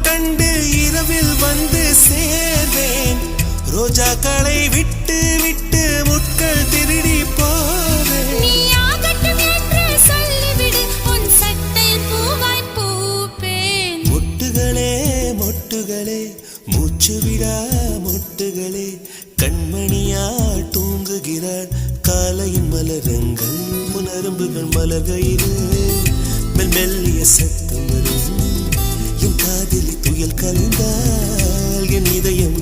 கண்டு இரவில் வந்து சேர்வேன். ரோஜாக்களை விட்டு விட்டு முட்கள் திருடி போவேன். நீ ஆகட்டும் என்று சொல்லிவிடு, உன் சட்டையில் பூவாய் பூப்பேன். மொட்டுகளே மொட்டுகளே மூச்சு விடா மொட்டுகளே, கண்மணியால் தூங்குகிறாள் காலையின் மலரங்கள். புனரும்புகள் மலர்கையிலே மெல்லிய சத்தம் வரும். என் காதில் துயல் கலந்தால் என் இதயம்